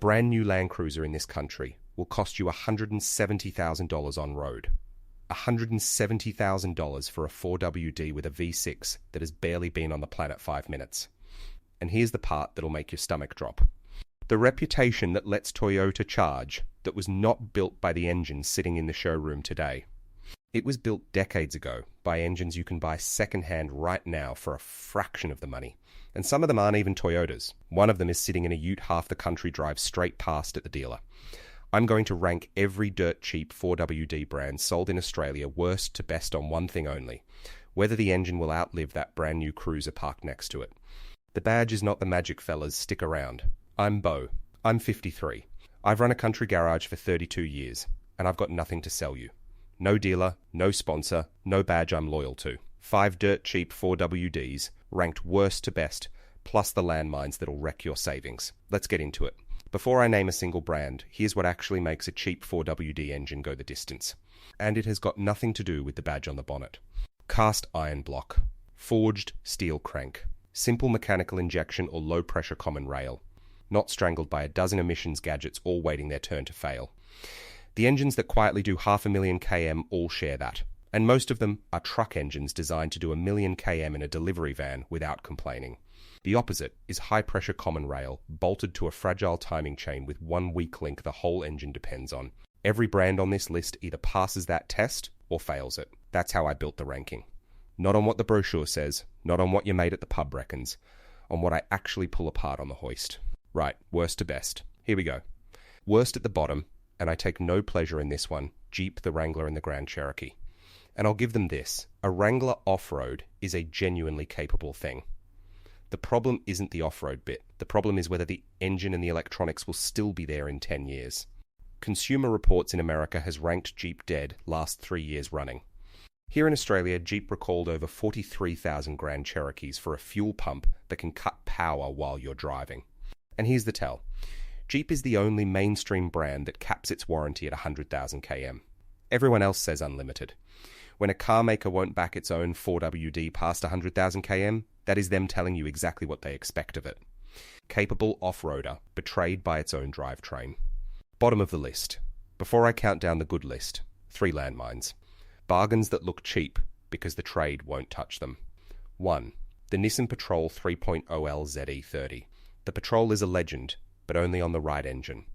brand new Land Cruiser in this country will cost you $170,000 on road. $170,000 for a 4WD with a V6 that has barely been on the planet 5 minutes. And here's the part that'll make your stomach drop. The reputation that lets Toyota charge that was not built by the engine sitting in the showroom today. It was built decades ago by engines you can buy secondhand right now for a fraction of the money. And some of them aren't even Toyotas. One of them is sitting in a ute half the country drives straight past at the dealer. I'm going to rank every dirt cheap 4WD brand sold in Australia worst to best on one thing only: whether the engine will outlive that brand new cruiser parked next to it. The badge is not the magic, fellas, stick around. I'm Bo. I'm 53. I've run a country garage for 32 years, and I've got nothing to sell you. No dealer, no sponsor, no badge I'm loyal to. 5 dirt cheap 4WDs, ranked worst to best, plus the landmines that'll wreck your savings. Let's get into it. Before I name a single brand, here's what actually makes a cheap 4WD engine go the distance. And it has got nothing to do with the badge on the bonnet. Cast iron block. Forged steel crank. Simple mechanical injection or low pressure common rail. Not strangled by a dozen emissions gadgets all waiting their turn to fail. The engines that quietly do 500,000 km all share that. And most of them are truck engines designed to do 1,000,000 km in a delivery van without complaining. The opposite is high-pressure common rail, bolted to a fragile timing chain with one weak link the whole engine depends on. Every brand on this list either passes that test or fails it. That's how I built the ranking. Not on what the brochure says, not on what your mate at the pub reckons, on what I actually pull apart on the hoist. Right, worst to best. Here we go. Worst at the bottom, and I take no pleasure in this one, Jeep, the Wrangler, and the Grand Cherokee. And I'll give them this: a Wrangler off-road is a genuinely capable thing. The problem isn't the off-road bit. The problem is whether the engine and the electronics will still be there in 10 years. Consumer Reports in America has ranked Jeep dead last 3 years running. Here in Australia, Jeep recalled over 43,000 Grand Cherokees for a fuel pump that can cut power while you're driving. And here's the tell. Jeep is the only mainstream brand that caps its warranty at 100,000 km. Everyone else says unlimited. When a car maker won't back its own 4WD past 100,000 km, that is them telling you exactly what they expect of it. Capable off-roader, betrayed by its own drivetrain. Bottom of the list. Before I count down the good list, 3 landmines. Bargains that look cheap because the trade won't touch them. 1. The Nissan Patrol 3.0L ZE30. The Patrol is a legend, but only on the right engine.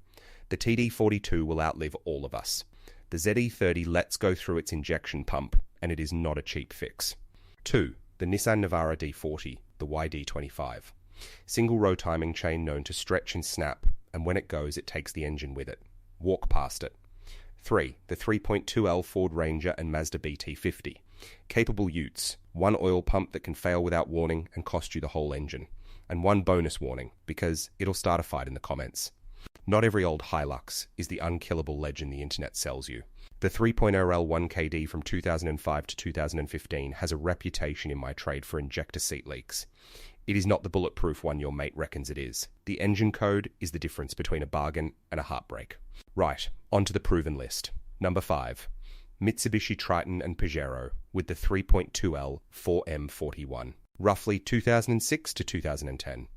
The TD42 will outlive all of us. The ZE30 lets go through its injection pump, and it is not a cheap fix. 2. The Nissan Navara D40, the YD25. Single row timing chain known to stretch and snap, and when it goes, it takes the engine with it. Walk past it. 3. The 3.2L Ford Ranger and Mazda BT50. Capable utes, 1 oil pump that can fail without warning and cost you the whole engine. And 1 bonus warning, because it'll start a fight in the comments. Not every old Hilux is the unkillable legend the internet sells you. The 3.0L 1KD from 2005 to 2015 has a reputation in my trade for injector seat leaks. It is not the bulletproof one your mate reckons it is. The engine code is the difference between a bargain and a heartbreak. Right, on to the proven list. Number 5. Mitsubishi Triton and Pajero with the 3.2L 4M41. Roughly 2006 to 2010.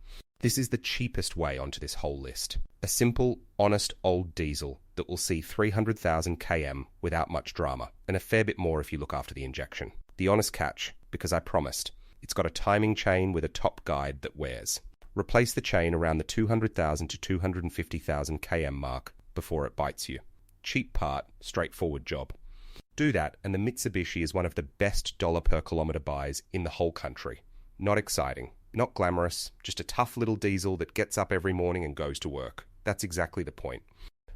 This is the cheapest way onto this whole list. A simple, honest old diesel that will see 300,000 km without much drama, and a fair bit more if you look after the injection. The honest catch, because I promised, it's got a timing chain with a top guide that wears. Replace the chain around the 200,000 to 250,000 km mark before it bites you. Cheap part, straightforward job. Do that, and the Mitsubishi is one of the best dollar per kilometre buys in the whole country. Not exciting. Not glamorous, just a tough little diesel that gets up every morning and goes to work. That's exactly the point.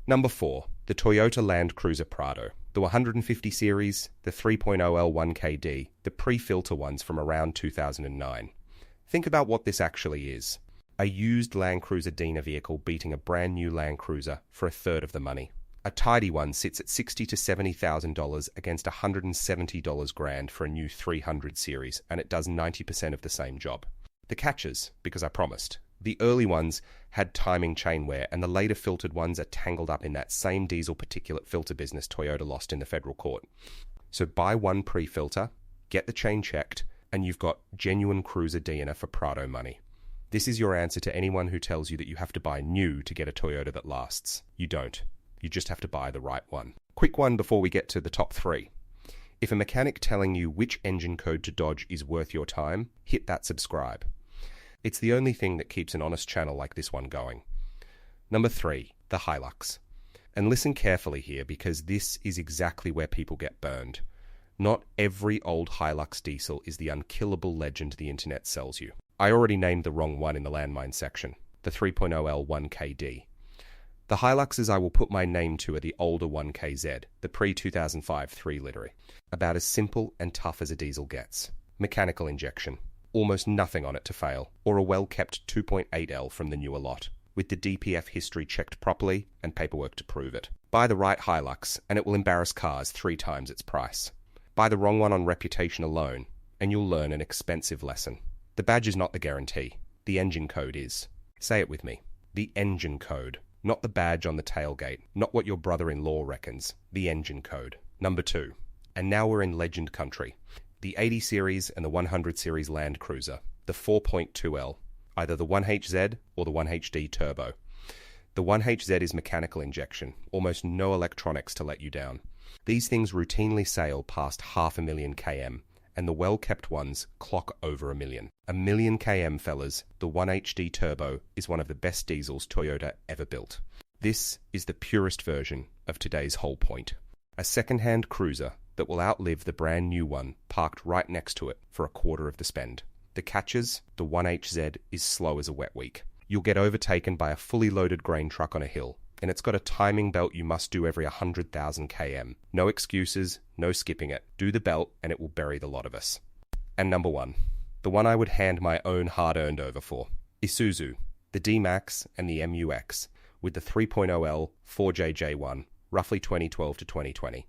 Number 4, the Toyota Land Cruiser Prado. The 150 series, the 3.0L 1KD, the pre-filter ones from around 2009. Think about what this actually is. A used Land Cruiser Dina vehicle beating a brand new Land Cruiser for a third of the money. A tidy one sits at $60,000 to $70,000 against $170 grand for a new 300 series, and it does 90% of the same job. The catches, because I promised. The early ones had timing chain wear, and the later filtered ones are tangled up in that same diesel particulate filter business Toyota lost in the federal court. So buy 1 pre-filter, get the chain checked, and you've got genuine cruiser Dina for Prado money. This is your answer to anyone who tells you that you have to buy new to get a Toyota that lasts. You don't. You just have to buy the right one. Quick one before we get to the top 3. If a mechanic telling you which engine code to dodge is worth your time, hit that subscribe. It's the only thing that keeps an honest channel like this one going. Number 3, the Hilux. And listen carefully here, because this is exactly where people get burned. Not every old Hilux diesel is the unkillable legend the internet sells you. I already named the wrong one in the landmine section, the 3.0L 1KD. The Hiluxes I will put my name to are the older 1KZ, the pre-2005 3-liter. About as simple and tough as a diesel gets. Mechanical injection. Almost nothing on it to fail, or a well-kept 2.8L from the newer lot, with the DPF history checked properly and paperwork to prove it. Buy the right Hilux, and it will embarrass cars 3 times its price. Buy the wrong one on reputation alone, and you'll learn an expensive lesson. The badge is not the guarantee. The engine code is. Say it with me. The engine code. Not the badge on the tailgate. Not what your brother-in-law reckons. The engine code. Number 2. And now we're in legend country. The 80 series and the 100 series Land Cruiser. The 4.2L. Either the 1HZ or the 1HD Turbo. The 1HZ is mechanical injection. Almost no electronics to let you down. These things routinely sail past 500,000 km, and the well-kept ones clock over 1 million. 1 million km, fellas. The 1HD Turbo is one of the best diesels Toyota ever built. This is the purest version of today's whole point. A second-hand cruiser that will outlive the brand new one parked right next to it for a quarter of the spend. The catches, the 1HZ is slow as a wet week. You'll get overtaken by a fully loaded grain truck on a hill, and it's got a timing belt you must do every 100,000 km. No excuses, no skipping it. Do the belt and it will bury the lot of us. And number 1, the one I would hand my own hard-earned over for. Isuzu, the D-Max and the MUX, with the 3.0L 4JJ1, roughly 2012 to 2020.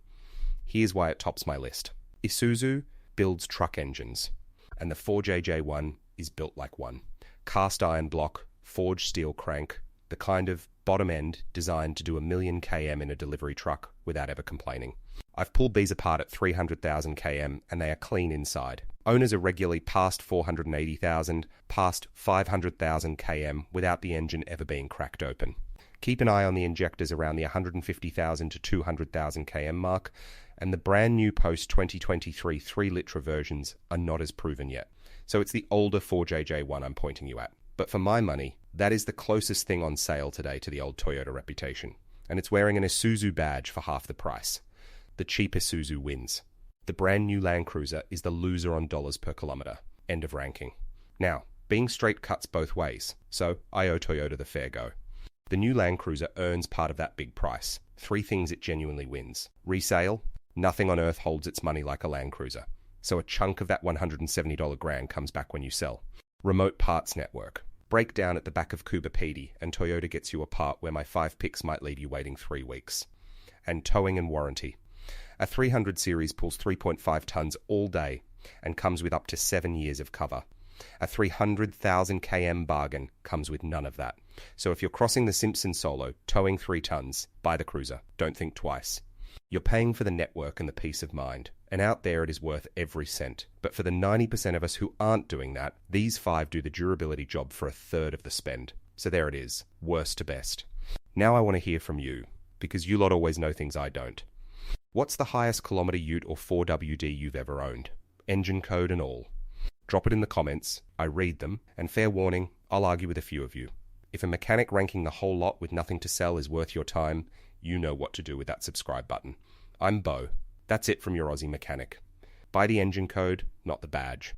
Here's why it tops my list. Isuzu builds truck engines, and the 4JJ1 is built like one. Cast iron block, forged steel crank, the kind of bottom end designed to do 1 million km in a delivery truck without ever complaining. I've pulled these apart at 300,000 km and they are clean inside. Owners are regularly past 480,000, past 500,000 km without the engine ever being cracked open. Keep an eye on the injectors around the 150,000 to 200,000 km mark, and the brand new post-2023 3-liter versions are not as proven yet. So it's the older 4JJ1 I'm pointing you at. But for my money, that is the closest thing on sale today to the old Toyota reputation. And it's wearing an Isuzu badge for half the price. The cheap Isuzu wins. The brand new Land Cruiser is the loser on dollars per kilometre. End of ranking. Now, being straight cuts both ways, so I owe Toyota the fair go. The new Land Cruiser earns part of that big price. 3 things it genuinely wins. Resale. Nothing on earth holds its money like a Land Cruiser. So a chunk of that $170 grand comes back when you sell. Remote parts network. Breakdown at the back of Cooper Pedy, and Toyota gets you a part where my 5 picks might leave you waiting 3 weeks. And towing and warranty. A 300 series pulls 3.5 tons all day and comes with up to 7 years of cover. A 300,000 km bargain comes with none of that. So if you're crossing the Simpson Solo, towing 3 tons, buy the Cruiser. Don't think twice. You're paying for the network and the peace of mind, and out there it is worth every cent. But for the 90% of us who aren't doing that, these 5 do the durability job for 1/3 of the spend. So there it is, worst to best. Now I want to hear from you, because you lot always know things I don't. What's the highest kilometre ute or 4WD you've ever owned? Engine code and all. Drop it in the comments, I read them, and fair warning, I'll argue with a few of you. If a mechanic ranking the whole lot with nothing to sell is worth your time, you know what to do with that subscribe button. I'm Bo. That's it from your Aussie mechanic. Buy the engine code, not the badge.